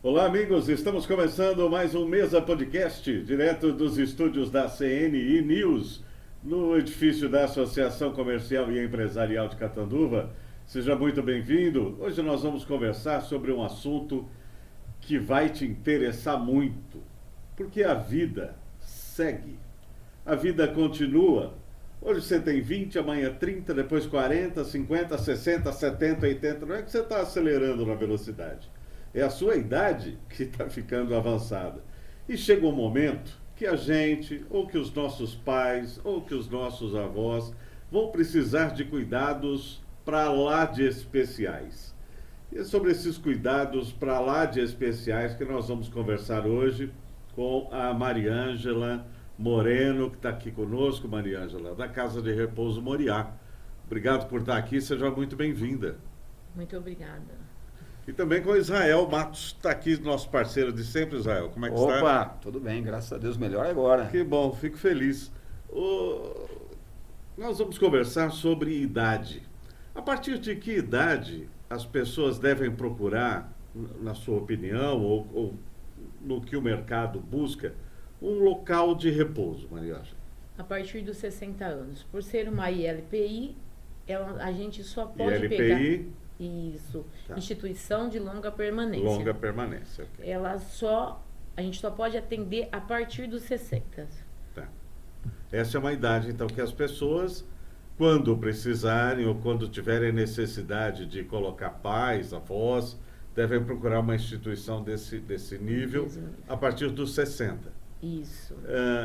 Olá, amigos. Estamos começando mais um Mesa Podcast, direto dos estúdios da CNI News, no edifício da Associação Comercial e Empresarial de Catanduva. Seja muito bem-vindo. Hoje nós vamos conversar sobre um assunto que vai te interessar muito, porque a vida segue, a vida continua. Hoje você tem 20, amanhã 30, depois 40, 50, 60, 70, 80. Não é que você está acelerando na velocidade. É a sua idade que está ficando avançada. E chega um momento que a gente, ou que os nossos pais, ou que os nossos avós vão precisar de cuidados para lá de especiais. E é sobre esses cuidados para lá de especiais que nós vamos conversar hoje com a Mariângela Moreno, que está aqui conosco, Mariângela, da Casa de Repouso Moriá. Obrigado por estar aqui, seja muito bem-vinda. Muito obrigada. E também com Israel Matos, está aqui, nosso parceiro de sempre, Israel. Como é que está? Opa, tudo bem, graças a Deus, melhor agora. Que bom, fico feliz. Nós vamos conversar sobre idade. A partir de que idade as pessoas devem procurar, na sua opinião, ou no que o mercado busca, um local de repouso, Mariângela? A partir dos 60 anos. Por ser uma ILPI, a gente só pode ILPI, pegar... Isso, tá. Instituição de Longa Permanência. Longa permanência. Okay. A gente só pode atender a partir dos 60. Tá. Essa é uma idade, então, que as pessoas, quando precisarem ou quando tiverem necessidade de colocar pais, avós, devem procurar uma instituição desse nível a partir dos 60. Isso.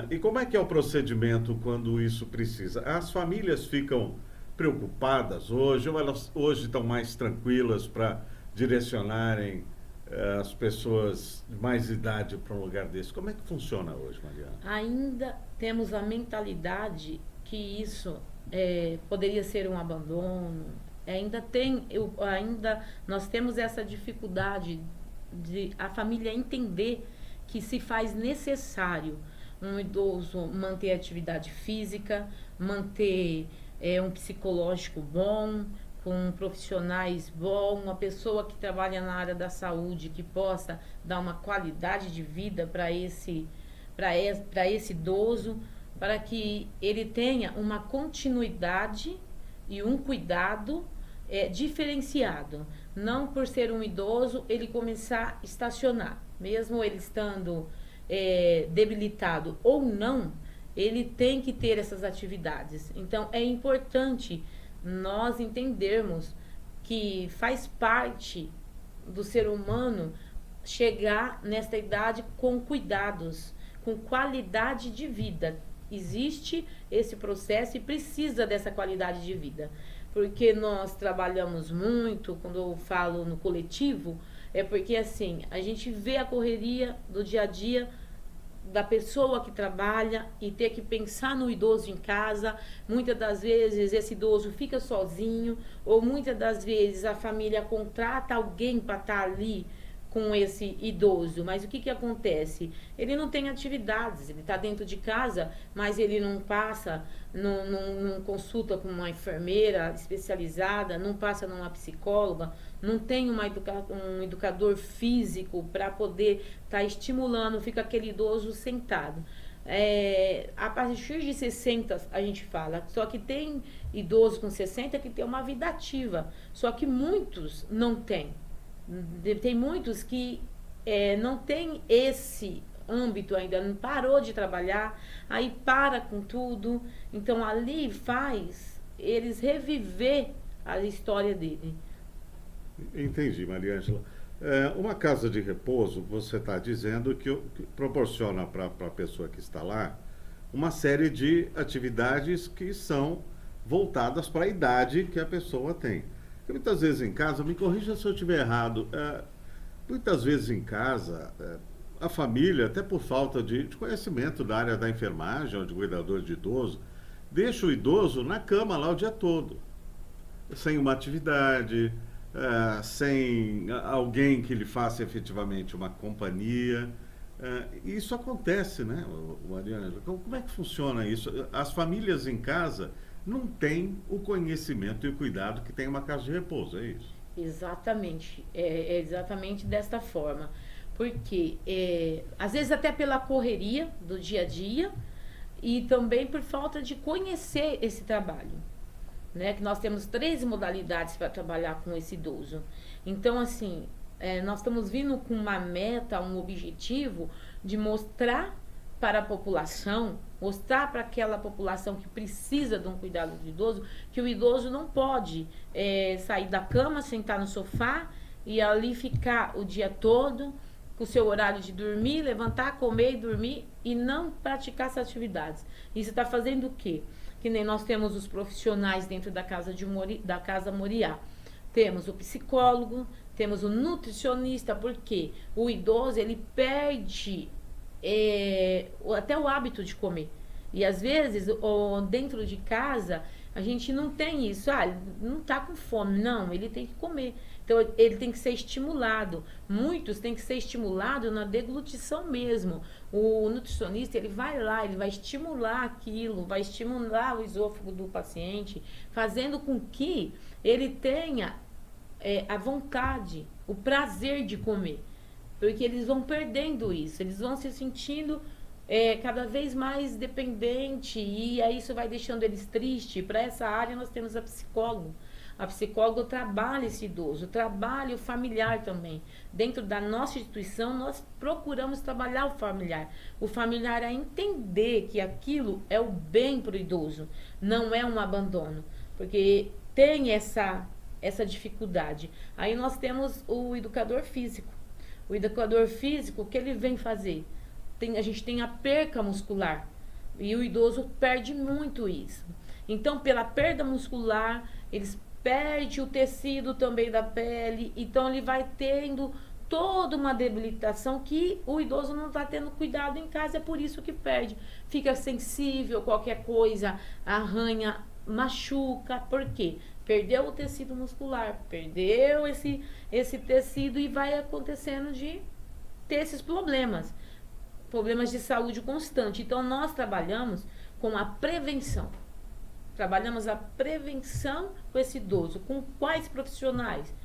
E como é que é o procedimento quando isso precisa? As famílias ficam preocupadas hoje, ou elas hoje estão mais tranquilas para direcionarem as pessoas de mais idade para um lugar desse? Como é que funciona hoje, Mariana? Ainda temos a mentalidade que isso poderia ser um abandono. Nós temos essa dificuldade de a família entender que se faz necessário um idoso manter atividade física, manter um psicológico bom, com profissionais bons, uma pessoa que trabalha na área da saúde que possa dar uma qualidade de vida para esse idoso, para que ele tenha uma continuidade e um cuidado diferenciado. Não por ser um idoso ele começar a estacionar, mesmo ele estando debilitado ou não, ele tem que ter essas atividades. Então, é importante nós entendermos que faz parte do ser humano chegar nesta idade com cuidados, com qualidade de vida. Existe esse processo e precisa dessa qualidade de vida. Porque nós trabalhamos muito, quando eu falo no coletivo, é porque assim, a gente vê a correria do dia a dia da pessoa que trabalha e ter que pensar no idoso em casa. Muitas das vezes esse idoso fica sozinho, ou muitas das vezes a família contrata alguém para estar ali com esse idoso, mas o que acontece? Ele não tem atividades, ele está dentro de casa, mas ele não passa, não consulta com uma enfermeira especializada, não passa numa psicóloga, não tem um educador físico para poder estar estimulando, fica aquele idoso sentado. A partir de 60 a gente fala, só que tem idoso com 60 que tem uma vida ativa, só que muitos não têm. Tem muitos que não tem esse âmbito ainda, não parou de trabalhar, aí para com tudo. Então ali faz eles reviver a história dele. Entendi, Mariângela. Uma casa de repouso, você está dizendo que proporciona para a pessoa que está lá uma série de atividades que são voltadas para a idade que a pessoa tem. Porque muitas vezes em casa, me corrija se eu estiver errado, muitas vezes em casa, a família, até por falta de conhecimento da área da enfermagem ou de cuidador de idoso, deixa o idoso na cama lá o dia todo, sem uma atividade, sem alguém que lhe faça efetivamente uma companhia. Isso acontece, né, Mariana? Como é que funciona isso? As famílias em casa não têm o conhecimento e o cuidado que tem uma casa de repouso, é isso? Exatamente, é exatamente desta forma. Porque, às vezes até pela correria do dia a dia e também por falta de conhecer esse trabalho, né? Que nós temos 3 modalidades para trabalhar com esse idoso. Então, assim, nós estamos vindo com uma meta, um objetivo de mostrar para a população, mostrar para aquela população que precisa de um cuidado do idoso, que o idoso não pode sair da cama, sentar no sofá e ali ficar o dia todo com o seu horário de dormir, levantar, comer e dormir e não praticar essas atividades. Isso está fazendo o quê? Que nem nós temos os profissionais dentro da Casa Moriá. Temos o psicólogo, temos o nutricionista, porque o idoso ele perde até o hábito de comer. E às vezes, dentro de casa, a gente não tem isso. Ele não está com fome, não, ele tem que comer. Então, ele tem que ser estimulado. Muitos têm que ser estimulados na deglutição mesmo. O nutricionista, ele vai lá, ele vai estimular aquilo, vai estimular o esôfago do paciente, fazendo com que ele tenha a vontade, o prazer de comer. Porque eles vão perdendo isso, eles vão se sentindo cada vez mais dependente e aí isso vai deixando eles tristes. Para essa área nós temos a psicóloga. A psicóloga trabalha esse idoso, trabalha o familiar também. Dentro da nossa instituição, nós procuramos trabalhar o familiar. O familiar a entender que aquilo é o bem para o idoso, não é um abandono. Porque tem essa dificuldade. Aí nós temos o educador físico. O educador físico, o que ele vem fazer? A gente tem a perca muscular. E o idoso perde muito isso. Então, pela perda muscular, eles perde o tecido também da pele, então ele vai tendo toda uma debilitação que o idoso não está tendo cuidado em casa, é por isso que perde. Fica sensível, qualquer coisa, arranha, machuca, por quê? Perdeu o tecido muscular, perdeu esse tecido e vai acontecendo de ter esses problemas de saúde constante. Então nós trabalhamos com a prevenção. Trabalhamos a prevenção com esse idoso. Com quais profissionais?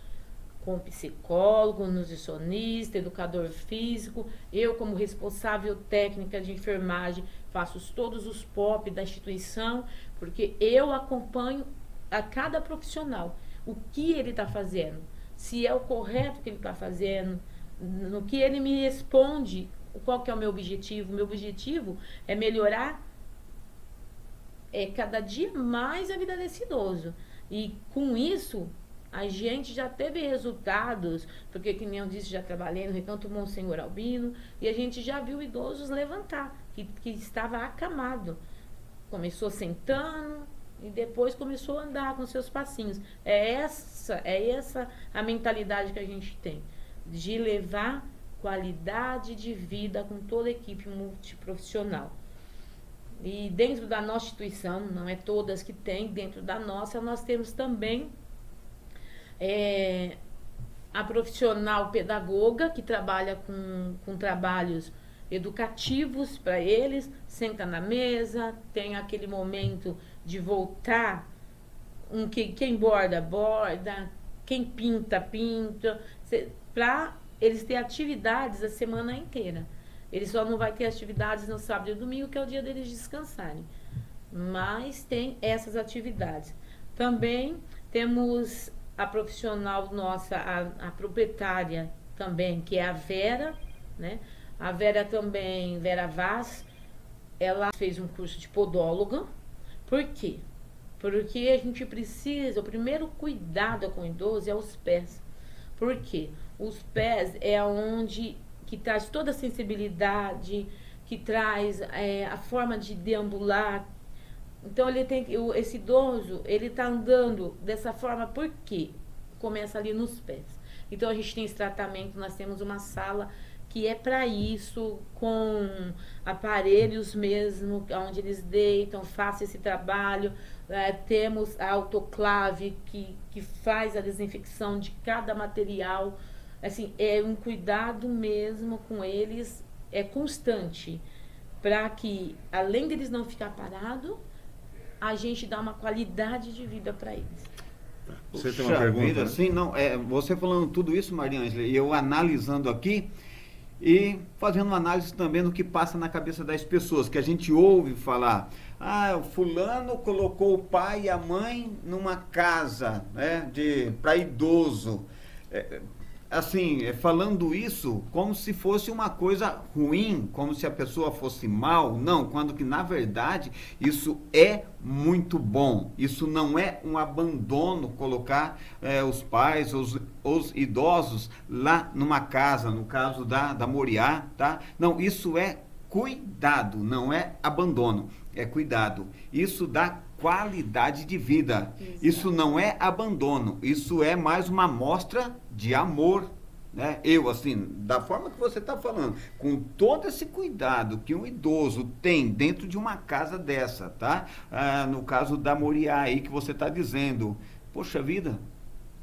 Com psicólogo, nutricionista, educador físico. Eu, como responsável técnica de enfermagem, faço todos os POP da instituição, porque eu acompanho a cada profissional. O que ele está fazendo? Se é o correto que ele está fazendo? No que ele me responde, qual que é o meu objetivo? O meu objetivo é melhorar cada dia mais a vida desse idoso. E com isso, a gente já teve resultados, porque, que nem eu disse, já trabalhei no Recanto Monsenhor Albino, e a gente já viu idosos levantar, que estava acamado. Começou sentando e depois começou a andar com seus passinhos. É essa a mentalidade que a gente tem, de levar qualidade de vida com toda a equipe multiprofissional. E dentro da nossa instituição, não é todas que tem, dentro da nossa, nós temos também a profissional pedagoga, que trabalha com trabalhos educativos para eles, senta na mesa, tem aquele momento de voltar, quem borda, borda, quem pinta, pinta, para eles terem atividades a semana inteira. Eles só não vai ter atividades no sábado e domingo, que é o dia deles descansarem. Mas tem essas atividades. Também temos a profissional nossa, a proprietária também, que é a Vera, né? A Vera também, Vera Vaz, ela fez um curso de podóloga. Por quê? Porque a gente precisa, o primeiro cuidado com o idoso é os pés. Por quê? Os pés é onde que traz toda a sensibilidade, que traz a forma de deambular. Então esse idoso, ele está andando dessa forma, por quê? Começa ali nos pés. Então a gente tem esse tratamento, nós temos uma sala que é para isso, com aparelhos mesmo, onde eles deitam, façam esse trabalho. Temos a autoclave que faz a desinfecção de cada material. Assim, é um cuidado mesmo com eles, é constante, para que, além deles não ficar parados, a gente dá uma qualidade de vida para eles. Você tem uma pergunta? Vida, sim, não, você falando tudo isso, Maria Ângela, e eu analisando aqui, e fazendo uma análise também do que passa na cabeça das pessoas, que a gente ouve falar, o fulano colocou o pai e a mãe numa casa, né, para idoso. Falando isso como se fosse uma coisa ruim, como se a pessoa fosse mal. Não, quando que na verdade isso é muito bom. Isso não é um abandono, colocar os pais, os idosos lá numa casa, no caso da Moriá, tá? Não, isso é cuidado, não é abandono, é cuidado. Isso dá qualidade de vida. Exato. Isso não é abandono, isso é mais uma amostra de amor, né? Da forma que você está falando, com todo esse cuidado que um idoso tem dentro de uma casa dessa, tá? No caso da Moriá aí que você está dizendo, poxa vida,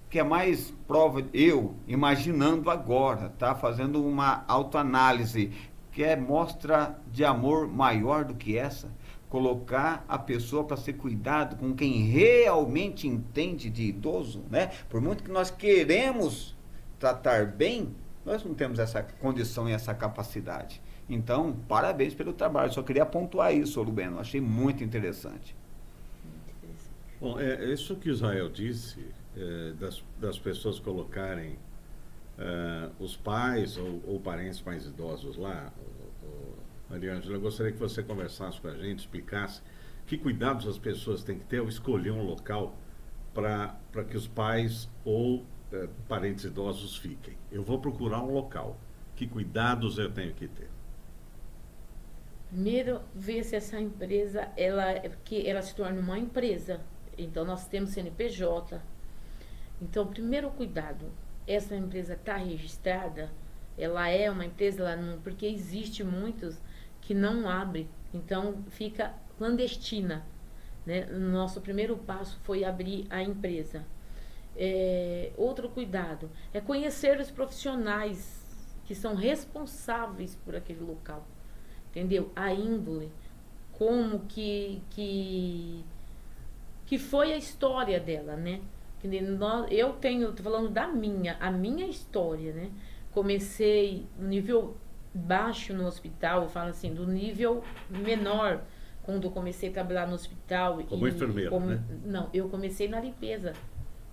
que é mais prova, eu imaginando agora, tá? Fazendo uma autoanálise, que é mostra de amor maior do que essa. Colocar a pessoa para ser cuidado com quem realmente entende de idoso, né? Por muito que nós queremos tratar bem, nós não temos essa condição e essa capacidade. Então, parabéns pelo trabalho. Só queria pontuar isso, Lubeno. Achei muito interessante. Bom, isso que Israel disse, das pessoas colocarem os pais ou parentes mais idosos lá, Mariângela, eu gostaria que você conversasse com a gente, explicasse que cuidados as pessoas têm que ter ao escolher um local para que os pais ou parentes idosos fiquem. Eu vou procurar um local. Que cuidados eu tenho que ter? Primeiro, ver se essa empresa, ela se torna uma empresa. Então, nós temos CNPJ. Então, primeiro cuidado, essa empresa está registrada, ela é uma empresa, porque existe muitos que não abrem, então fica clandestina, né? Nosso primeiro passo foi abrir a empresa. Outro cuidado é conhecer os profissionais que são responsáveis por aquele local, entendeu? A índole, como que foi a história dela, né? Tô falando a minha história, né? Comecei no nível baixo no hospital, eu falo assim, do nível menor, quando eu comecei a trabalhar no hospital. Como enfermeira, né? Não, eu comecei na limpeza.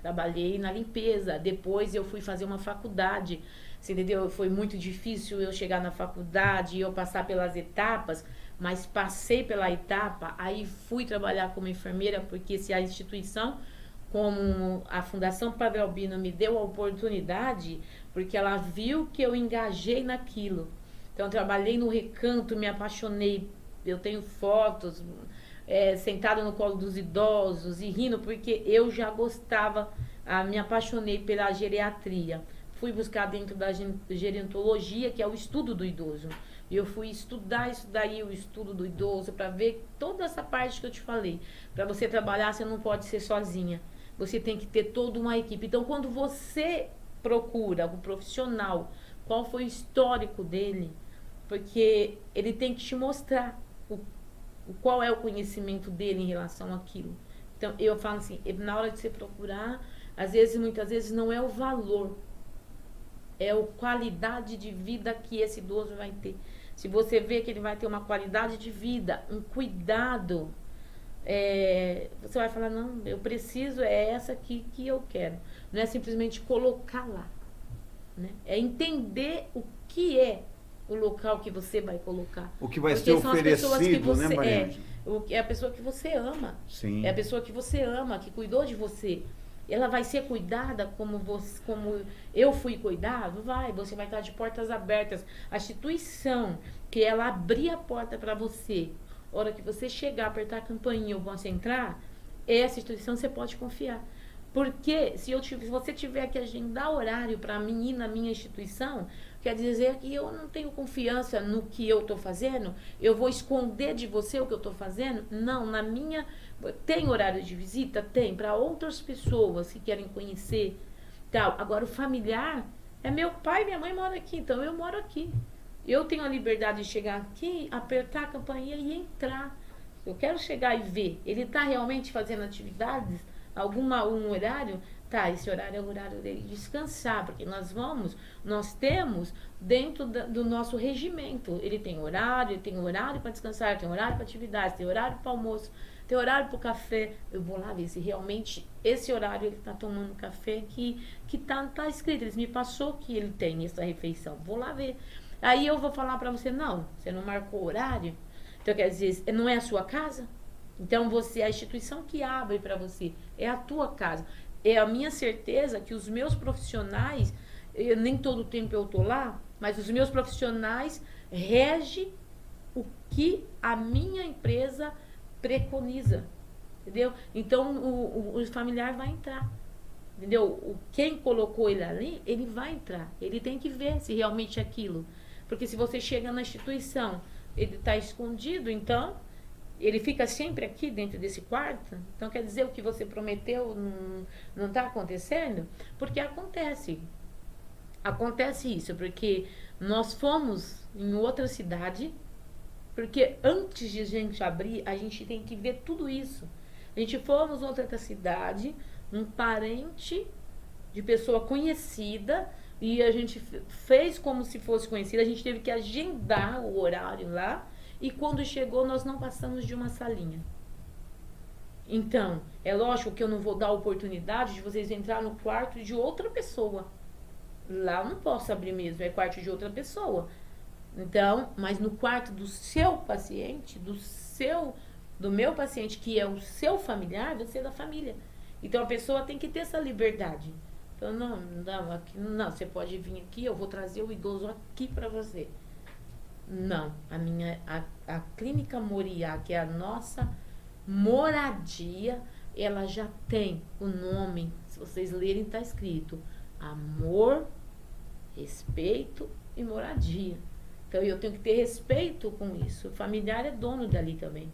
Trabalhei na limpeza. Depois eu fui fazer uma faculdade. Você entendeu? Foi muito difícil eu chegar na faculdade e eu passar pelas etapas, mas passei pela etapa, aí fui trabalhar como enfermeira, porque se a instituição, como a Fundação Padre Albino, me deu a oportunidade, porque ela viu que eu engajei naquilo. Então, eu trabalhei no recanto, me apaixonei. Eu tenho fotos, sentada no colo dos idosos e rindo, porque eu já gostava, me apaixonei pela geriatria. Fui buscar dentro da gerontologia, que é o estudo do idoso. E eu fui estudar isso daí, o estudo do idoso, para ver toda essa parte que eu te falei. Para você trabalhar, você não pode ser sozinha. Você tem que ter toda uma equipe. Então, quando você procura o profissional, qual foi o histórico dele, porque ele tem que te mostrar qual é o conhecimento dele em relação àquilo. Então, eu falo assim, na hora de você procurar, muitas vezes não é o valor, é a qualidade de vida que esse idoso vai ter. Se você vê que ele vai ter uma qualidade de vida, um cuidado, você vai falar, não, eu preciso, é essa aqui que eu quero. Não é simplesmente colocar lá, né? É entender o que é o local que você vai colocar. O que vai ser oferecido, né, Maria? É a pessoa que você ama. Sim. É a pessoa que você ama, que cuidou de você. Ela vai ser cuidada como eu fui cuidado? Você vai estar de portas abertas. A instituição que ela abrir a porta para você, a hora que você chegar, apertar a campainha ou você entrar, essa instituição você pode confiar. Porque se você tiver que agendar horário para mim ir na minha instituição, quer dizer que eu não tenho confiança no que eu estou fazendo, eu vou esconder de você o que eu estou fazendo? Não, na minha... Tem horário de visita? Tem, para outras pessoas que querem conhecer, tal. Agora, o familiar é meu pai e minha mãe moram aqui, então eu moro aqui. Eu tenho a liberdade de chegar aqui, apertar a campainha e entrar. Eu quero chegar e ver. Ele está realmente fazendo atividades? Um horário? Tá, esse horário é o horário dele descansar, porque nós temos dentro do nosso regimento, ele tem horário para descansar, tem horário para atividades, tem horário para almoço, tem horário para o café. Eu vou lá ver se realmente esse horário ele está tomando café que tá escrito, ele me passou que ele tem essa refeição, vou lá ver. Aí eu vou falar para você, não, você não marcou horário, então quer dizer, não é a sua casa? Então você, a instituição que abre para você, é a tua casa. É a minha certeza que os meus profissionais, nem todo o tempo eu estou lá, mas os meus profissionais regem o que a minha empresa preconiza, entendeu? Então o familiar vai entrar, entendeu? Quem colocou ele ali, ele vai entrar, ele tem que ver se realmente é aquilo, porque se você chega na instituição, ele está escondido, então ele fica sempre aqui dentro desse quarto, então quer dizer o que você prometeu não está acontecendo? Porque acontece isso, porque nós fomos em outra cidade, porque antes de a gente abrir, a gente tem que ver tudo isso. A gente fomos em outra cidade, um parente de pessoa conhecida, e a gente fez como se fosse conhecida, a gente teve que agendar o horário lá, e quando chegou, nós não passamos de uma salinha. Então, é lógico que eu não vou dar a oportunidade de vocês entrar no quarto de outra pessoa. Lá eu não posso abrir mesmo, é quarto de outra pessoa. Então, mas no quarto do seu paciente, do meu paciente, que é o seu familiar, você é da família. Então, a pessoa tem que ter essa liberdade. Então, não, você pode vir aqui, eu vou trazer o idoso aqui para você. Não, a Clínica Moriá, que é a nossa moradia, ela já tem o nome, se vocês lerem, está escrito amor, respeito e moradia. Então eu tenho que ter respeito com isso. O familiar é dono dali também.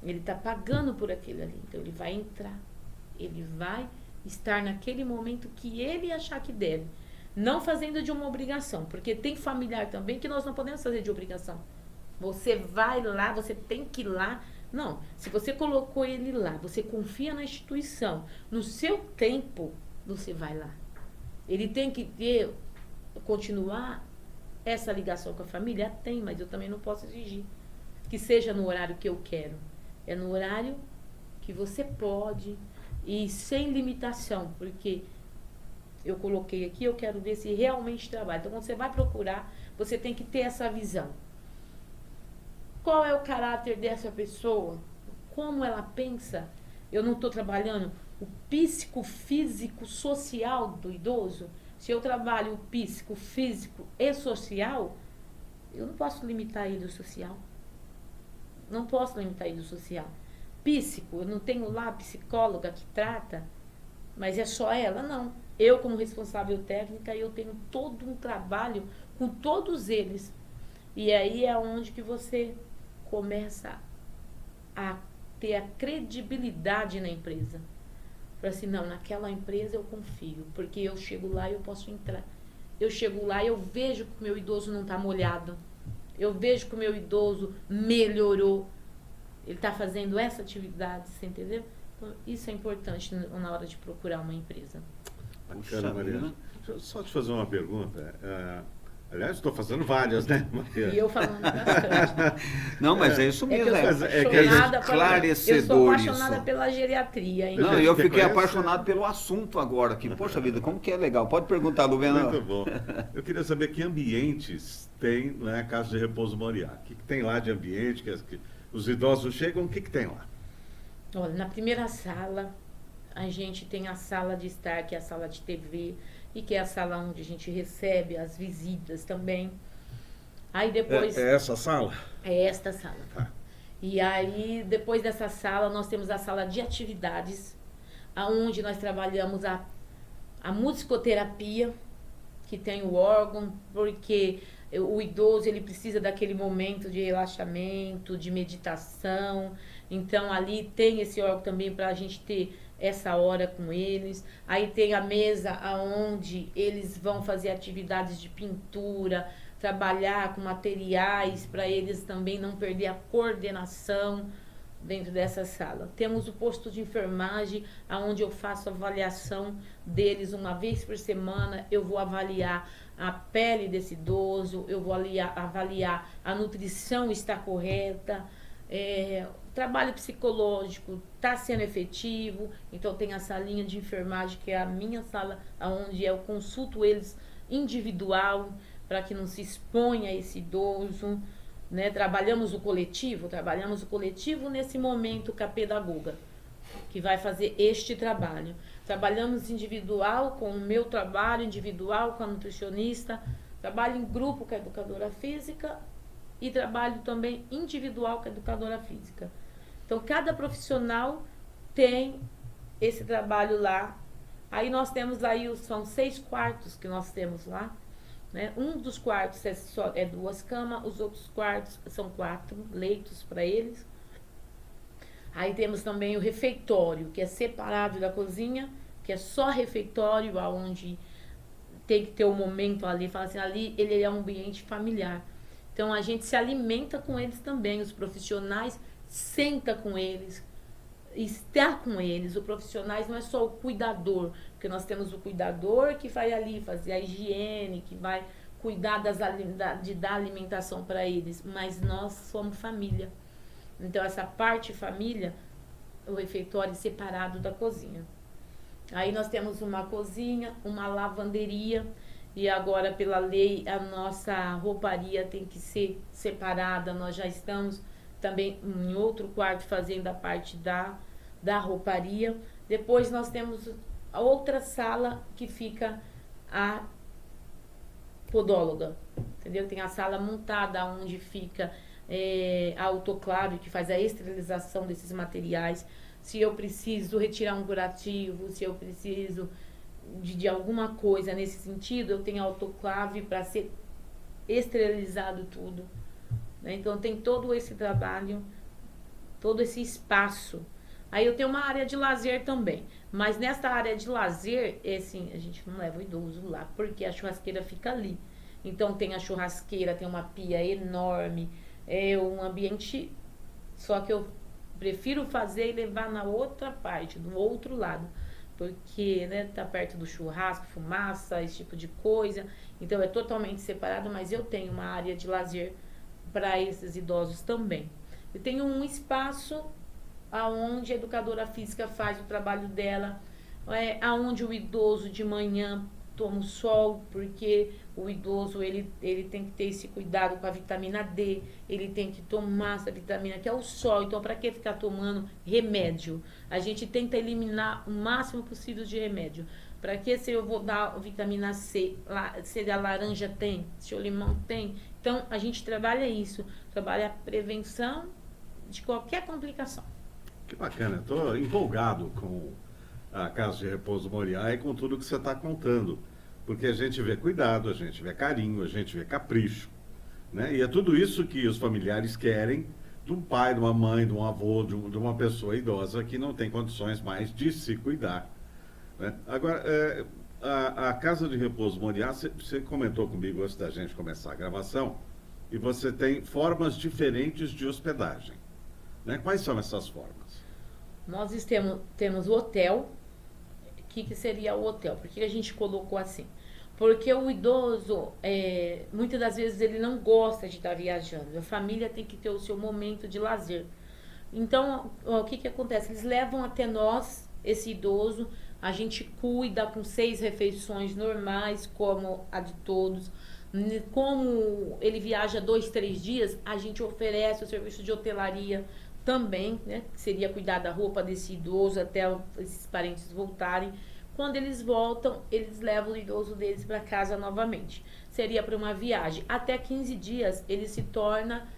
Ele está pagando por aquele ali. Então ele vai entrar, ele vai estar naquele momento que ele achar que deve. Não fazendo de uma obrigação, porque tem familiar também que nós não podemos fazer de obrigação. Você vai lá, você tem que ir lá. Não, se você colocou ele lá, você confia na instituição, no seu tempo, você vai lá. Ele tem que continuar essa ligação com a família? Tem, mas eu também não posso exigir que seja no horário que eu quero. É no horário que você pode e sem limitação, porque eu coloquei aqui, eu quero ver se realmente trabalha. Então, quando você vai procurar, você tem que ter essa visão. Qual é o caráter dessa pessoa? Como ela pensa? Eu não estou trabalhando o psico, físico, social do idoso. Se eu trabalho o psico, físico e social, eu não posso limitar ele do social. Não posso limitar ele do social. Psico, eu não tenho lá a psicóloga que trata, mas é só ela? Não. Eu, como responsável técnica, eu tenho todo um trabalho com todos eles. E aí é onde que você começa a ter a credibilidade na empresa. Para assim, não, naquela empresa eu confio, porque eu chego lá e eu posso entrar. Eu chego lá e eu vejo que o meu idoso não está molhado. Eu vejo que o meu idoso melhorou. Ele está fazendo essa atividade, você entendeu? Então, isso é importante na hora de procurar uma empresa. Bacana, Mariana. Deixa eu só te fazer uma pergunta. Aliás, estou fazendo várias, né, Mariana? E eu falando bastante. Não, mas é isso mesmo. Eu sou apaixonada pela geriatria. Hein? Não, eu fiquei apaixonado pelo assunto agora aqui. Poxa vida, como que é legal. Pode perguntar, Luvena. Muito bom. Eu queria saber que ambientes tem na Casa de Repouso Moriá. O que tem lá de ambiente? Que os idosos chegam, o que tem lá? Olha, na primeira sala, a gente tem a sala de estar, que é a sala de TV, e que é a sala onde a gente recebe as visitas também. Aí depois... É essa sala? É esta sala. Tá. E aí, depois dessa sala, nós temos a sala de atividades, onde nós trabalhamos a musicoterapia, que tem o órgão, porque o idoso ele precisa daquele momento de relaxamento, de meditação. Então, ali tem esse órgão também para a gente ter essa hora com eles. Aí tem a mesa onde eles vão fazer atividades de pintura, trabalhar com materiais para eles também não perder a coordenação. dentro dessa sala. Temos o posto de enfermagem, onde eu faço avaliação deles uma vez por semana. Eu vou avaliar a pele desse idoso, eu vou avaliar a nutrição está correta, o trabalho psicológico está sendo efetivo. Então tem a salinha de enfermagem, que é a minha sala, onde eu consulto eles individual, para que não se exponha esse idoso, né? Trabalhamos o coletivo nesse momento com a pedagoga, que vai fazer este trabalho. Trabalhamos individual com o meu trabalho, individual com a nutricionista, trabalho em grupo com a educadora física e trabalho também individual com a educadora física. Então, cada profissional tem esse trabalho lá. Aí nós temos aí, são 6 quartos que nós temos lá, né? Um dos quartos é 2 camas, os outros quartos são 4 leitos para eles. Aí temos também o refeitório, que é separado da cozinha, que é só refeitório, onde tem que ter um momento ali, fala assim, ali ele é um ambiente familiar. Então a gente se alimenta com eles também, os profissionais senta com eles, está com eles. O profissionais não é só o cuidador, porque nós temos o cuidador que vai ali fazer a higiene, que vai cuidar de dar alimentação para eles, mas nós somos família. Então essa parte família, o refeitório é separado da cozinha. Aí nós temos uma cozinha, uma lavanderia, e agora pela lei a nossa rouparia tem que ser separada. Nós já estamos também em outro quarto fazendo a parte da rouparia. Depois nós temos a outra sala que fica a podóloga, entendeu? Tem a sala montada onde fica a autoclave, que faz a esterilização desses materiais. Se eu preciso retirar um curativo, se eu preciso de alguma coisa nesse sentido, eu tenho autoclave para ser esterilizado tudo, né? Então tem todo esse trabalho, todo esse espaço. Aí eu tenho uma área de lazer também, mas nessa área de lazer, assim, a gente não leva o idoso lá, porque a churrasqueira fica ali. Então tem a churrasqueira, tem uma pia enorme, é um ambiente, só que eu prefiro fazer e levar na outra parte, do outro lado, porque, né, tá perto do churrasco, fumaça, esse tipo de coisa. Então é totalmente separado, mas eu tenho uma área de lazer para esses idosos também. Eu tenho um espaço aonde a educadora física faz o trabalho dela, aonde o idoso de manhã toma o sol, porque o idoso ele tem que ter esse cuidado com a vitamina D, ele tem que tomar essa vitamina que é o sol. Então, para que ficar tomando remédio? A gente tenta eliminar o máximo possível de remédio. Para que se eu vou dar vitamina C, se a laranja tem, se o limão tem? Então, a gente trabalha isso, trabalha a prevenção de qualquer complicação. Que bacana, estou empolgado com a Casa de Repouso Moriá e com tudo que você está contando. Porque a gente vê cuidado, a gente vê carinho, a gente vê capricho, né? E é tudo isso que os familiares querem de um pai, de uma mãe, de um avô, de uma pessoa idosa que não tem condições mais de se cuidar, né? Agora, a Casa de Repouso Moriá, você comentou comigo antes da gente começar a gravação, e você tem formas diferentes de hospedagem, né? Quais são essas formas? Nós temos o hotel. O que seria o hotel? Por que a gente colocou assim? Porque o idoso, muitas das vezes, ele não gosta de estar viajando. A família tem que ter o seu momento de lazer. Então, o que acontece? Eles levam até nós, esse idoso, a gente cuida com 6 refeições normais, como a de todos. Como ele viaja 2, 3 dias, a gente oferece o serviço de hotelaria também, né? Que seria cuidar da roupa desse idoso até esses parentes voltarem. Quando eles voltam, eles levam o idoso deles para casa novamente. Seria para uma viagem. Até 15 dias ele se torna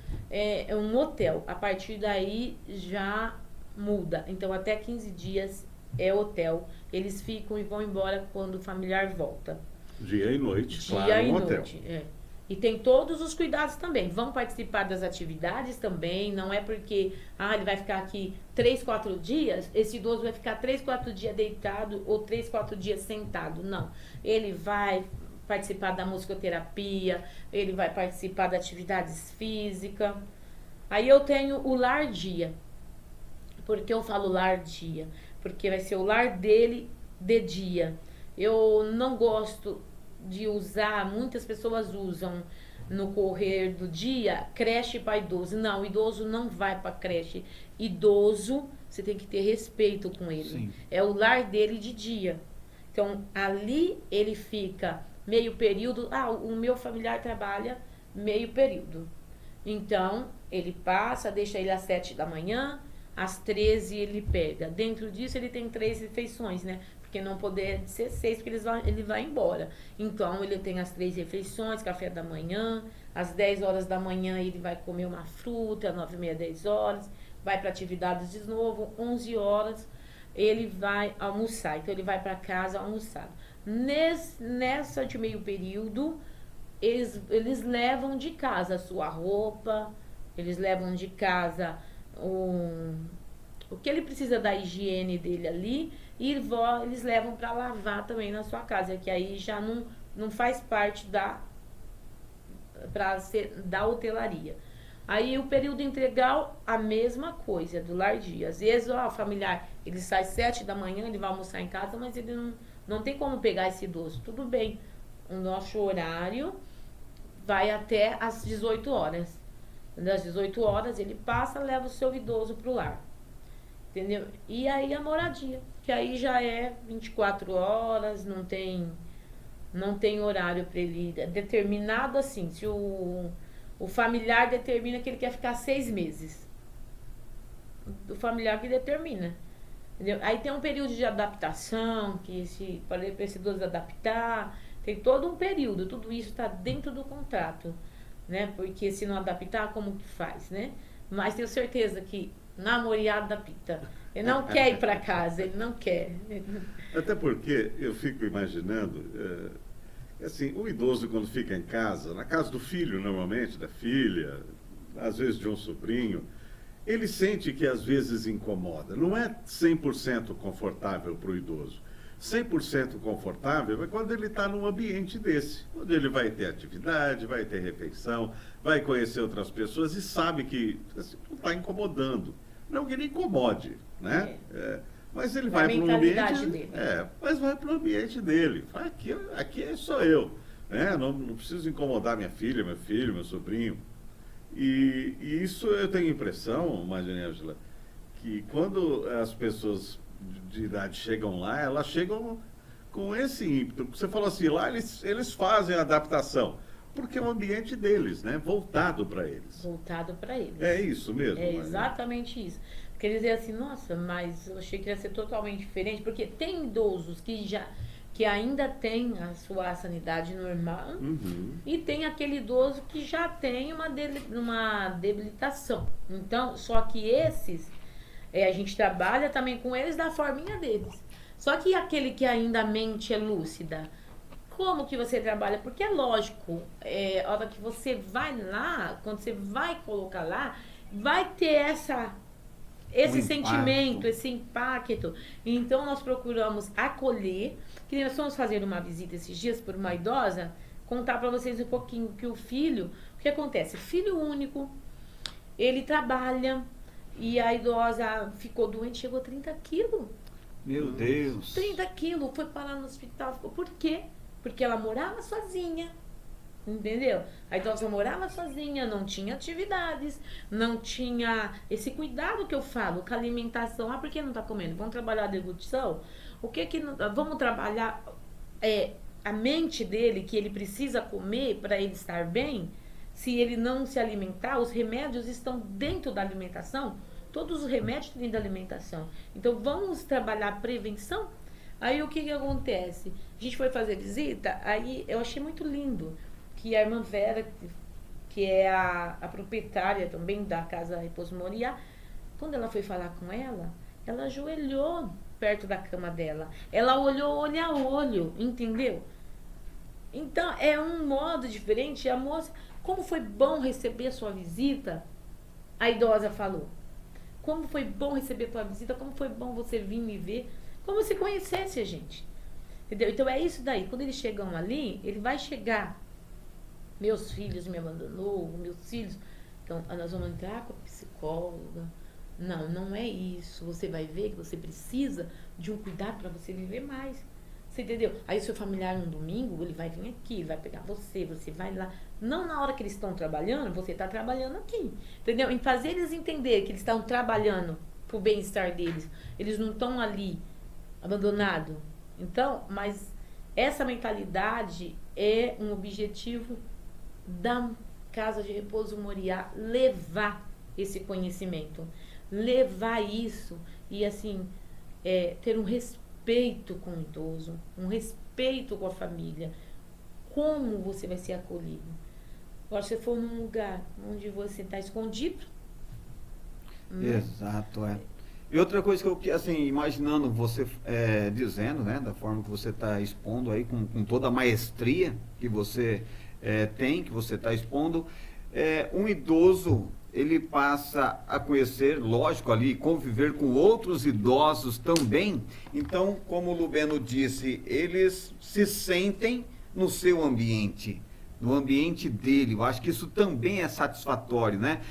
um hotel. A partir daí já muda. Então até 15 dias é hotel. Eles ficam e vão embora quando o familiar volta. Dia e noite, Dia claro, e um noite, hotel. E tem todos os cuidados também. Vão participar das atividades também. Não é porque ele vai ficar aqui 3, 4 dias, esse idoso vai ficar 3, 4 dias deitado ou 3, 4 dias sentado. Não. Ele vai participar da musicoterapia, ele vai participar de atividades físicas. Aí eu tenho o lar dia. Porque eu falo lar dia? Porque vai ser o lar dele de dia. Eu não gosto de usar, muitas pessoas usam no correr do dia creche para idoso. Não, idoso não vai para creche. Idoso, você tem que ter respeito com ele. Sim. É o lar dele de dia. Então, ali ele fica meio período. Ah, o meu familiar trabalha meio período. Então, ele passa, deixa ele às 7 da manhã, às 13 ele pega. Dentro disso, ele tem 3 refeições, né? Porque não poder ser 6, porque ele vai embora. Então, ele tem as 3 refeições, café da manhã, às 10 horas da manhã ele vai comer uma fruta, 9h30, 10 horas, vai para atividades de novo, 11 horas ele vai almoçar. Então, ele vai para casa almoçar. Nessa de meio período, eles levam de casa a sua roupa, eles levam de casa o que ele precisa da higiene dele ali, e eles levam para lavar também na sua casa, que aí já não faz parte da hotelaria. Aí o período integral, a mesma coisa, do lar dia. Às vezes, o familiar, ele sai 7 da manhã, ele vai almoçar em casa, mas ele não tem como pegar esse idoso. Tudo bem, o nosso horário vai até às 18 horas. Das 18 horas, ele passa, leva o seu idoso pro lar. Entendeu? E aí a moradia, que aí já é 24 horas, não tem horário para ele determinado assim. Se o familiar determina que ele quer ficar 6 meses. O familiar que determina. Entendeu? Aí tem um período de adaptação, para esse idoso adaptar, tem todo um período, tudo isso está dentro do contrato, né? Porque se não adaptar, como que faz, né? Mas tenho certeza que namorado adapta. Ele não quer ir para casa, ele não quer. Até porque eu fico imaginando, assim, o idoso quando fica em casa, na casa do filho normalmente, da filha, às vezes de um sobrinho, ele sente que às vezes incomoda. Não é 100% confortável para o idoso. 100% confortável é quando ele está num ambiente desse, onde ele vai ter atividade, vai ter refeição, vai conhecer outras pessoas e sabe que assim, não está incomodando. Não que ele incomode, né? Mas ele vai para um ambiente dele. Mas vai para o ambiente dele. Aqui sou eu, né? Não preciso incomodar minha filha, meu filho, meu sobrinho. E isso eu tenho impressão, Maria Ângela, que quando as pessoas de idade chegam lá, elas chegam com esse ímpeto. Você falou assim, lá eles fazem a adaptação, porque é o ambiente deles, né? Voltado para eles. Voltado para eles. É isso mesmo. É exatamente isso. Porque eles dizem assim, nossa, mas eu achei que ia ser totalmente diferente, porque tem idosos que ainda tem a sua sanidade normal, e tem aquele idoso que já tem uma debilitação. Então, só que esses, a gente trabalha também com eles da forminha deles. Só que aquele que ainda a mente é lúcida, como que você trabalha? Porque é lógico, a hora que você vai lá, quando você vai colocar lá, vai ter esse sentimento, esse impacto. Então, nós procuramos acolher, que nós fomos fazer uma visita esses dias por uma idosa, contar para vocês um pouquinho que o que acontece? Filho único, ele trabalha, e a idosa ficou doente, chegou a 30 quilos. Meu Deus! 30 quilos, foi parar no hospital. Por quê? Porque ela morava sozinha. Entendeu? A idosa morava sozinha, não tinha atividades, não tinha esse cuidado que eu falo, com a alimentação. Ah, por que não tá comendo? Vamos trabalhar a deglutição? Vamos trabalhar a mente dele, que ele precisa comer para ele estar bem? Se ele não se alimentar, os remédios estão dentro da alimentação. Todos os remédios dentro da alimentação. Então, vamos trabalhar a prevenção? Aí, o que acontece? A gente foi fazer visita, aí eu achei muito lindo que a irmã Vera, que é a proprietária também da Casa Repouso Moriá, quando ela foi falar com ela ajoelhou perto da cama dela. Ela olhou olho a olho, entendeu? Então, é um modo diferente. A moça, como foi bom receber a sua visita, a idosa falou. Como foi bom receber a tua visita, como foi bom você vir me ver, como se conhecesse a gente. Entendeu? Então, é isso daí. Quando eles chegam ali, ele vai chegar. Meus filhos me abandonou, meus filhos. Então, nós vamos entrar com a psicóloga, Não, não é isso. Você vai ver que você precisa de um cuidado para você viver mais. Você entendeu? Aí o seu familiar no domingo, ele vai vir aqui, ele vai pegar você, você vai lá. Não na hora que eles estão trabalhando, você está trabalhando aqui. Entendeu? Em fazer eles entenderem que eles estão trabalhando pro bem-estar deles. Eles não estão ali, abandonados. Então, mas essa mentalidade é um objetivo da Casa de Repouso Moriá, levar esse conhecimento, levar isso e assim, ter um respeito com o idoso, um respeito com a família, como você vai ser acolhido. Agora, se você for num lugar onde você está escondido, Exato, E outra coisa que eu, assim, imaginando você dizendo, né, da forma que você está expondo aí, com toda a maestria que você tem, que você está expondo, um idoso, ele passa a conhecer, lógico, ali, conviver com outros idosos também. Então, como o Lubeno disse, eles se sentem no seu ambiente, no ambiente dele. Eu acho que isso também é satisfatório, né?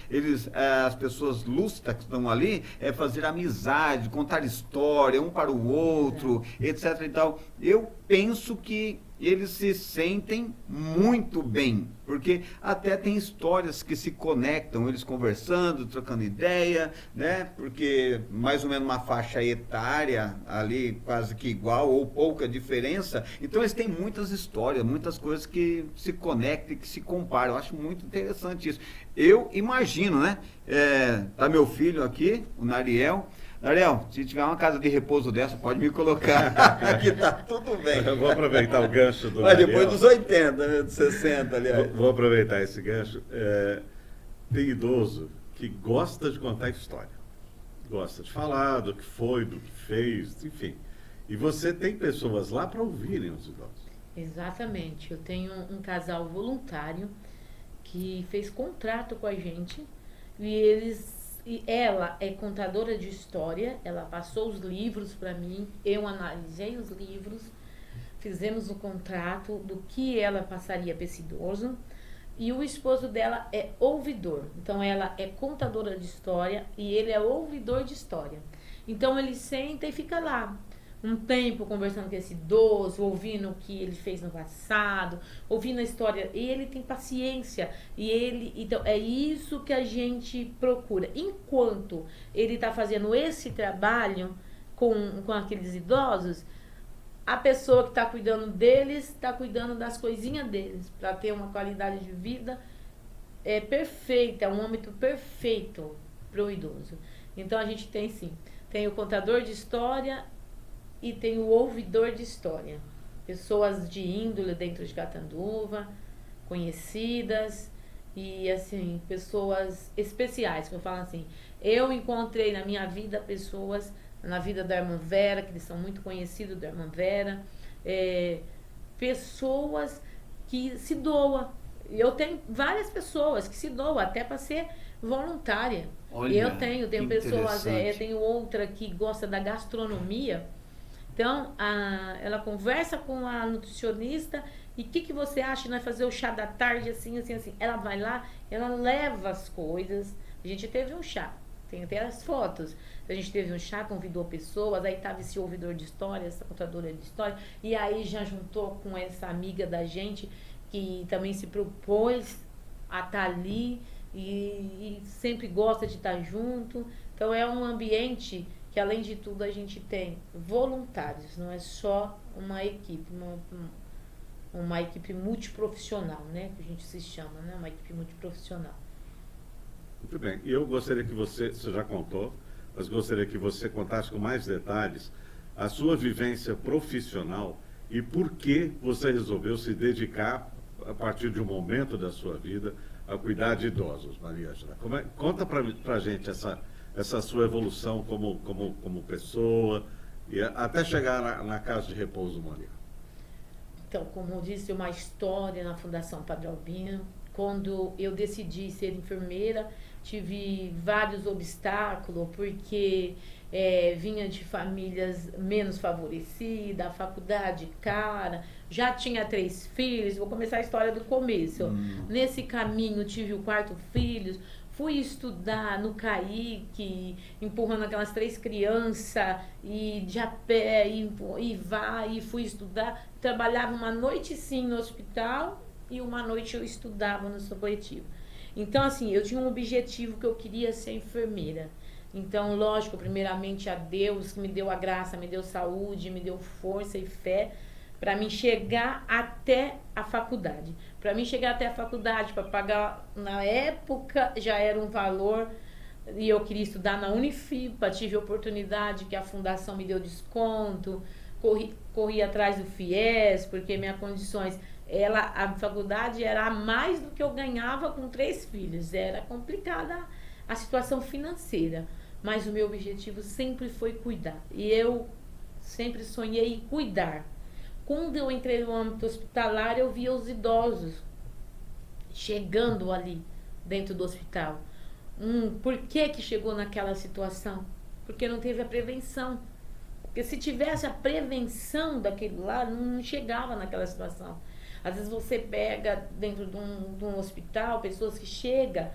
As pessoas lúcidas que estão ali, fazer amizade, contar história, um para o outro, etc. e tal. Eu penso que eles se sentem muito bem, porque até tem histórias que se conectam, eles conversando, trocando ideia, né? Porque mais ou menos uma faixa etária ali quase que igual ou pouca diferença, então eles têm muitas histórias, muitas coisas que se conectam e que se comparam. Eu acho muito interessante isso. Eu imagino, né? Tá meu filho aqui, o Nariel. Nariel, se tiver uma casa de repouso dessa, pode me colocar. Aqui tá tudo bem. Eu vou aproveitar o gancho do Mas Nariel. depois dos 80, né, dos 60, aliás. Vou aproveitar esse gancho. Tem idoso que gosta de contar história. Gosta de falar do que foi, do que fez, enfim. E você tem pessoas lá para ouvirem os idosos. Exatamente. Eu tenho um casal voluntário que fez contrato com a gente e ela é contadora de história. Ela passou os livros para mim, eu analisei os livros, fizemos o contrato do que ela passaria para esse idoso. E o esposo dela é ouvidor. Então ela é contadora de história e ele é ouvidor de história. Então ele senta e fica lá um tempo conversando com esse idoso, ouvindo o que ele fez no passado, ouvindo a história. E ele tem paciência. Então é isso que a gente procura. Enquanto ele está fazendo esse trabalho com aqueles idosos, a pessoa que está cuidando deles está cuidando das coisinhas deles, para ter uma qualidade de vida perfeita, um âmbito perfeito para o idoso. Então a gente tem sim, tem o contador de história e tem o ouvidor de história. Pessoas de índole dentro de Catanduva, conhecidas e assim, pessoas especiais, que eu falo assim, eu encontrei na minha vida pessoas, na vida da irmã Vera, que eles são muito conhecidos da irmã Vera, pessoas que se doam. Eu tenho várias pessoas que se doam até para ser voluntária. Olha, eu tenho pessoas, eu tenho outra que gosta da gastronomia. Então, ela conversa com a nutricionista e o que você acha de nós fazer o chá da tarde, assim, assim, assim. Ela vai lá, ela leva as coisas. A gente teve um chá, tem até as fotos. A gente teve um chá, convidou pessoas, aí tava esse ouvidor de história, essa contadora de história, e aí já juntou com essa amiga da gente, que também se propôs a estar ali e sempre gosta de estar junto. Então é um ambiente que, além de tudo, a gente tem voluntários, não é só uma equipe, uma equipe multiprofissional, né? Que a gente se chama, né? Uma equipe multiprofissional. Muito bem. E eu gostaria que você já contou, mas gostaria que você contasse com mais detalhes a sua vivência profissional e por que você resolveu se dedicar, a partir de um momento da sua vida, a cuidar de idosos, Maria Ângela. Conta para a gente essa sua evolução como pessoa, e até chegar na Casa de Repouso Moriá. Então, como eu disse, uma história na Fundação Padre Albino. Quando eu decidi ser enfermeira, tive vários obstáculos, porque vinha de famílias menos favorecidas, a faculdade cara, já tinha 3 filhos, vou começar a história do começo. Nesse caminho tive o 4º filho, fui estudar no CAIC, empurrando aquelas 3 crianças, e de a pé, e fui estudar. Trabalhava uma noite sim no hospital, e uma noite eu estudava no supletivo. Então, assim, eu tinha um objetivo que eu queria ser enfermeira. Então, lógico, primeiramente a Deus, que me deu a graça, me deu saúde, me deu força e fé para mim chegar até a faculdade. Para mim chegar até a faculdade, para pagar, na época já era um valor, e eu queria estudar na Unifipa, tive oportunidade que a fundação me deu desconto, corri atrás do FIES, porque minhas condições, a faculdade era a mais do que eu ganhava com 3 filhos, era complicada a situação financeira, mas o meu objetivo sempre foi cuidar, e eu sempre sonhei em cuidar. Quando eu entrei no âmbito hospitalar, eu via os idosos chegando ali dentro do hospital. Por que chegou naquela situação? Porque não teve a prevenção. Porque se tivesse a prevenção daquele lá, não chegava naquela situação. Às vezes você pega dentro de um hospital pessoas que chegam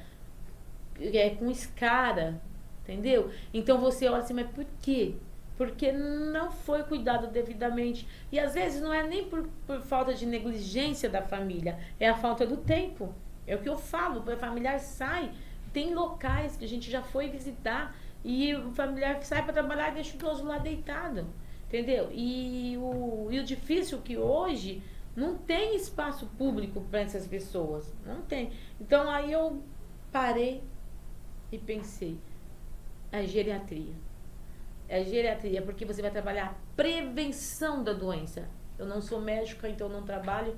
com escara, entendeu? Então você olha assim, mas por quê? Porque não foi cuidado devidamente. E às vezes não é nem por falta de negligência da família, é a falta do tempo. É o que eu falo, o familiar sai, tem locais que a gente já foi visitar e o familiar sai para trabalhar e deixa o idoso lá deitado, entendeu? E o difícil é que hoje não tem espaço público para essas pessoas, não tem. Então aí eu parei e pensei, a geriatria. É geriatria, porque você vai trabalhar a prevenção da doença. Eu não sou médica, então não trabalho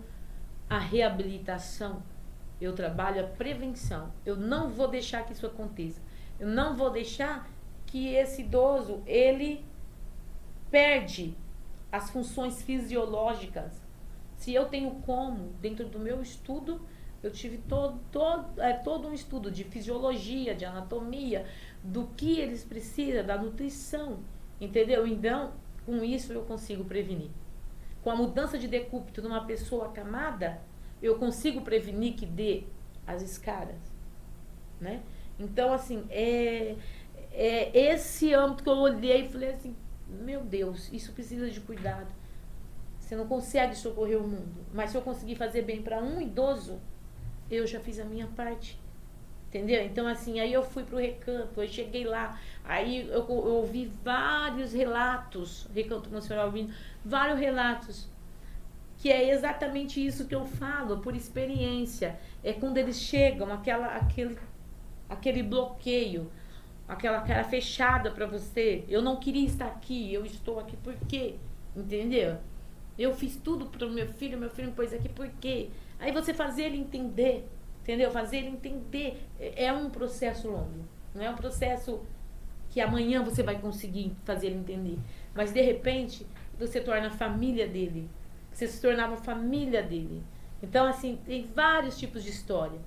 a reabilitação. Eu trabalho a prevenção. Eu não vou deixar que isso aconteça. Eu não vou deixar que esse idoso, ele perde as funções fisiológicas. Se eu tenho como, dentro do meu estudo, eu tive todo um estudo de fisiologia, de anatomia, do que eles precisam, da nutrição, entendeu? Então, com isso eu consigo prevenir. Com a mudança de decúbito numa pessoa acamada, eu consigo prevenir que dê as escaras, né? Então, assim, é esse âmbito que eu olhei e falei assim, meu Deus, isso precisa de cuidado. Você não consegue socorrer o mundo, mas se eu conseguir fazer bem para um idoso, eu já fiz a minha parte. Entendeu? Então, assim, aí eu fui pro Recanto, eu cheguei lá, aí eu ouvi vários relatos, Recanto Nacional ouvindo, vários relatos, que é exatamente isso que eu falo, por experiência. É quando eles chegam, aquele bloqueio, aquela cara fechada para você. Eu não queria estar aqui, eu estou aqui por quê? Entendeu? Eu fiz tudo pro meu filho me pôs aqui por quê? Aí você fazer ele entender, entendeu? Fazer ele entender é um processo longo. Não é um processo que amanhã você vai conseguir fazer ele entender. Mas, de repente, você torna a família dele. Você se tornava a família dele. Então, assim, tem vários tipos de história.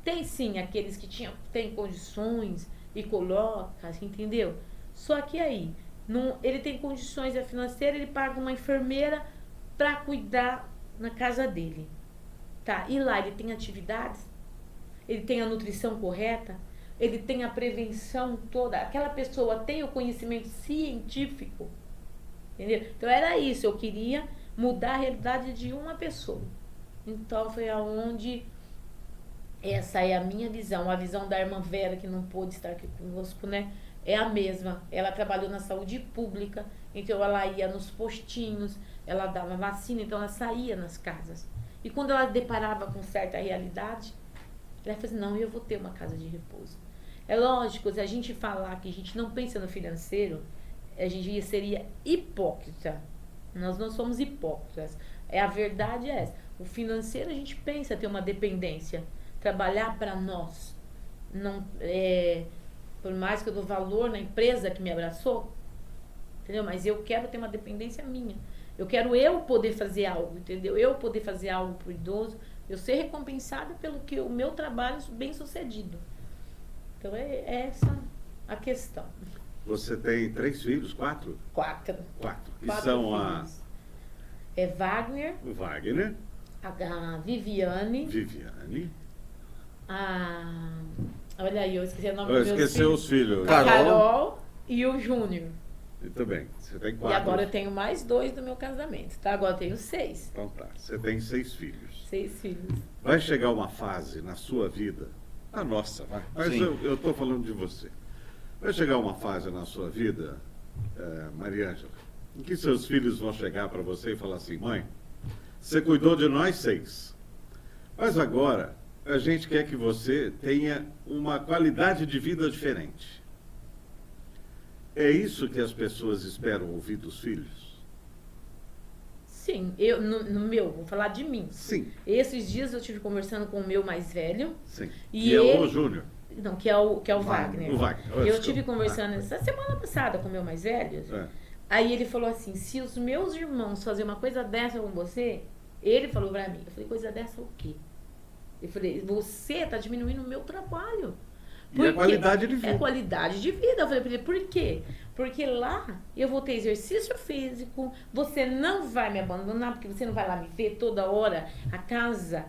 Tem, sim, aqueles que têm condições e coloca, entendeu? Só que aí, ele tem condições financeiras, ele paga uma enfermeira para cuidar na casa dele. Tá? E lá ele tem atividades, ele tem a nutrição correta, ele tem a prevenção toda, aquela pessoa tem o conhecimento científico, entendeu? Então era isso, eu queria mudar a realidade de uma pessoa. Então foi aonde essa é a minha visão, a visão da irmã Vera, que não pôde estar aqui conosco, né? É a mesma, ela trabalhou na saúde pública, então ela ia nos postinhos, ela dava vacina, então ela saía nas casas. E quando ela deparava com certa realidade, ela falou assim, não, eu vou ter uma casa de repouso. É lógico, se a gente falar que a gente não pensa no financeiro, a gente seria hipócrita. Nós não somos hipócritas. A verdade é essa. O financeiro a gente pensa ter uma dependência. Trabalhar para nós. Não, por mais que eu dou valor na empresa que me abraçou, entendeu? Mas eu quero ter uma dependência minha. Eu quero poder fazer algo, entendeu? Eu poder fazer algo pro idoso, eu ser recompensada pelo que o meu trabalho bem sucedido. Então é essa a questão. Você tem 3 filhos, 4? 4. 4. E 4 são filhos. Wagner. o Wagner. A Viviane. Viviane. A Olha aí, eu esqueci o nome Eu dos meus esqueci filhos. os filhos. A Carol. Carol e o Júnior. Muito bem. Você tem E 4. agora eu tenho mais 2 do meu casamento, tá? Agora eu tenho 6. Então tá. Você tem 6 filhos. 6 filhos. Vai chegar uma fase na sua vida, a nossa, vai. Mas Sim. eu estou falando de você. Vai chegar uma fase na sua vida, Mariângela, em que seus filhos vão chegar para você e falar assim: mãe, você cuidou de nós 6, mas agora a gente quer que você tenha uma qualidade de vida diferente. É isso que as pessoas esperam ouvir dos filhos? Sim, no meu, vou falar de mim. Sim, Esses dias eu estive conversando com o meu mais velho. sim. E E é o ele- Júnior. Não, que é o Wagner. O Wagner. Eu estive conversando essa semana passada com o meu mais velho. É. Aí ele falou assim: se os meus irmãos fazerem uma coisa dessa com você, ele falou pra mim. Eu falei: coisa dessa o quê? Eu falei: você tá diminuindo o meu trabalho. E a qualidade de vida. É qualidade de vida. Eu falei pra ele: por quê? Porque lá eu vou ter exercício físico, você não vai me abandonar, porque você não vai lá me ver toda hora. A casa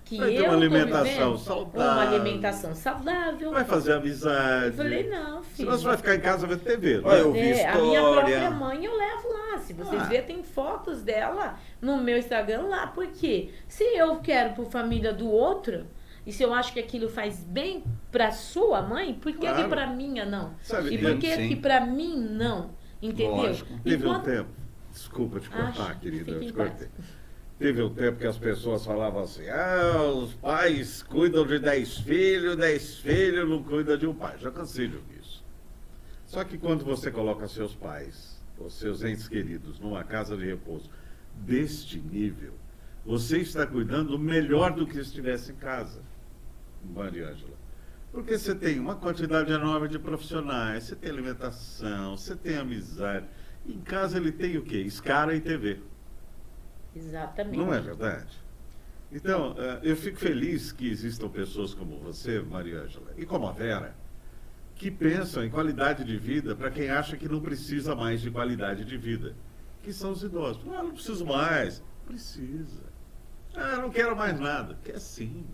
que Vai ter eu uma tô alimentação vivendo, saudável. uma alimentação saudável. Vai fazer amizade. Eu falei: não, filho. Senão você vai ficar em casa vendo TV. Olha, Né? eu vi A minha própria história. mãe eu levo lá. Se vocês Ah. verem, tem fotos dela no meu Instagram lá. Por quê? Se eu quero por família do outro, e se eu acho que aquilo faz bem pra sua mãe, por que Claro. que pra minha não? Sabe, E por que sim. que pra mim não? Entendeu? Lógico. Teve um Enquanto- tempo, desculpa te cortar, Acho, querida, eu fique te em paz. cortei. Teve um tempo que as pessoas falavam assim: os pais cuidam de 10 filhos não cuidam de um pai. Já cansei de ouvir isso. Só que quando você coloca seus pais, os seus entes queridos, numa casa de repouso deste nível, você está cuidando melhor do que se estivesse em casa, Mariângela. Porque você tem uma quantidade enorme de profissionais, você tem alimentação, você tem amizade. Em casa ele tem o quê? Escara e TV. Exatamente. Não é verdade? Então, eu fico feliz que existam pessoas como você, Mariângela, e como a Vera, que pensam em qualidade de vida para quem acha que não precisa mais de qualidade de vida, que são os idosos. Não preciso mais. Precisa. Não quero mais nada. Quer sim.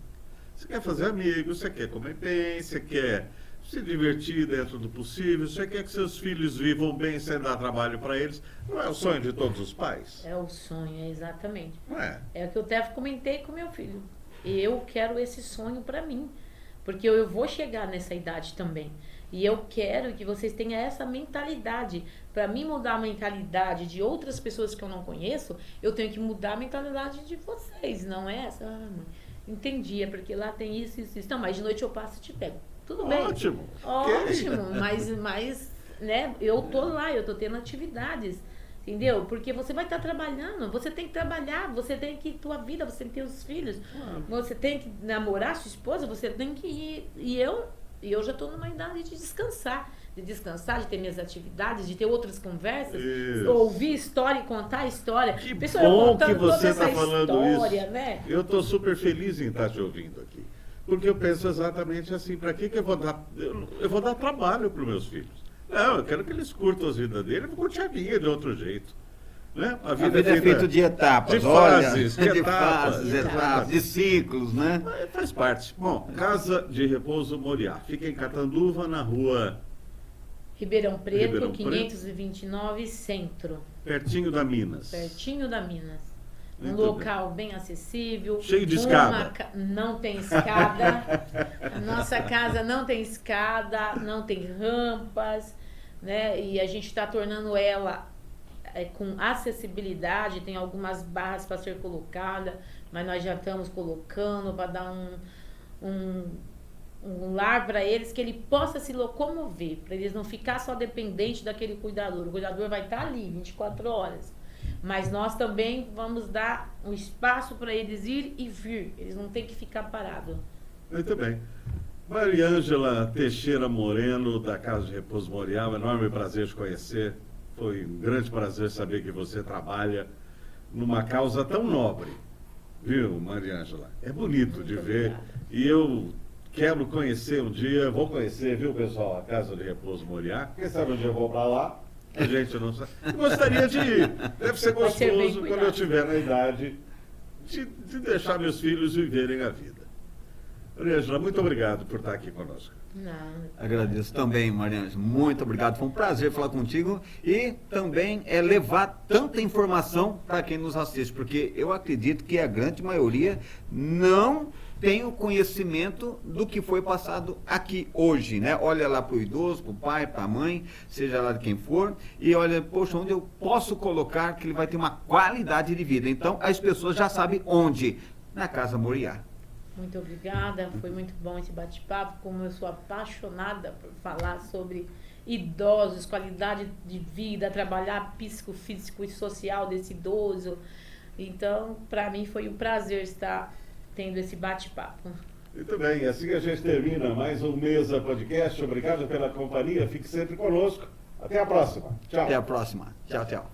Você quer fazer amigos, você quer comer bem, você quer se divertir dentro do possível, você quer que seus filhos vivam bem sem dar trabalho para eles. Não é o sonho de todos os pais? É o sonho, é exatamente. Não é? É o que eu até comentei com meu filho. Eu quero esse sonho pra mim. Porque eu vou chegar nessa idade também. E eu quero que vocês tenham essa mentalidade. Para mim mudar a mentalidade de outras pessoas que eu não conheço, eu tenho que mudar a mentalidade de vocês, não é essa? Mãe, entendi, é porque lá tem isso, isso, isso. Não, mas de noite eu passo e te pego. Tudo bem. Ótimo. Ótimo, mas né, eu tô lá, eu tô tendo atividades. Entendeu? Porque você vai estar trabalhando, você tem que trabalhar, você tem que ir tua vida, você tem que ter os filhos, você tem que namorar sua esposa, você tem que ir. E eu já estou numa idade de descansar, de ter minhas atividades, de ter outras conversas, Isso. ouvir história e contar história. Que Pessoal, eu bom contando que você toda essa está falando história, isso. né? Eu estou super feliz em estar te ouvindo aqui. Porque eu penso exatamente assim, para que eu vou dar. Eu vou dar trabalho para os meus filhos. Não, eu quero que eles curtam as vidas deles, eu vou curtir a minha de outro jeito. Né? A vida é feita de etapas, de olha, fases, de etapas, fases, etapas, de ciclos, né? Mas faz parte. Bom, Casa de Repouso Moriá. Fica em Catanduva, na rua Ribeirão Preto, Ribeirão Preto. 529, Centro, pertinho da Minas. pertinho da Minas. Um Muito local bem acessível. Cheio de escada. Não tem escada. A nossa casa não tem escada, não tem rampas, né? E a gente está tornando ela com acessibilidade. Tem algumas barras para ser colocada, mas nós já estamos colocando para dar um lar para eles, que ele possa se locomover, para eles não ficar só dependentes daquele cuidador. O cuidador vai estar ali 24 horas. Mas nós também vamos dar um espaço para eles ir e vir. Eles não têm que ficar parados. Muito bem. Mariângela Teixeira Moreno, da Casa de Repouso Moriá, um enorme prazer te conhecer. Foi um grande prazer saber que você trabalha numa causa tão nobre. Viu, Mariângela? É bonito de ver. Obrigada. E eu quero conhecer um dia, vou conhecer, viu, pessoal, a Casa de Repouso Moriá. Quem sabe um dia eu vou para lá. A gente não sabe. Gostaria de ir. Deve ser Vai ser bem gostoso quando eu cuidado. estiver na idade de deixar meus filhos viverem a vida. Mariângela, muito obrigado por estar aqui conosco. Não. Agradeço também, Mariângela. Muito obrigado. Foi um prazer falar contigo e também levar tanta informação para quem nos assiste, porque eu acredito que a grande maioria não tem o conhecimento do que foi passado aqui hoje, né? Olha lá para o idoso, para o pai, para a mãe, seja lá de quem for, e olha, poxa, onde eu posso colocar que ele vai ter uma qualidade de vida. Então, as pessoas já sabem onde. Na Casa Moriá. Muito obrigada, foi muito bom esse bate-papo, como eu sou apaixonada por falar sobre idosos, qualidade de vida, trabalhar psicofísico e social desse idoso. Então, para mim foi um prazer estar tendo esse bate-papo. Muito bem, assim a gente termina mais um Mesa Podcast. Obrigado pela companhia, fique sempre conosco. Até a próxima. Tchau. Até a próxima. Tchau, tchau.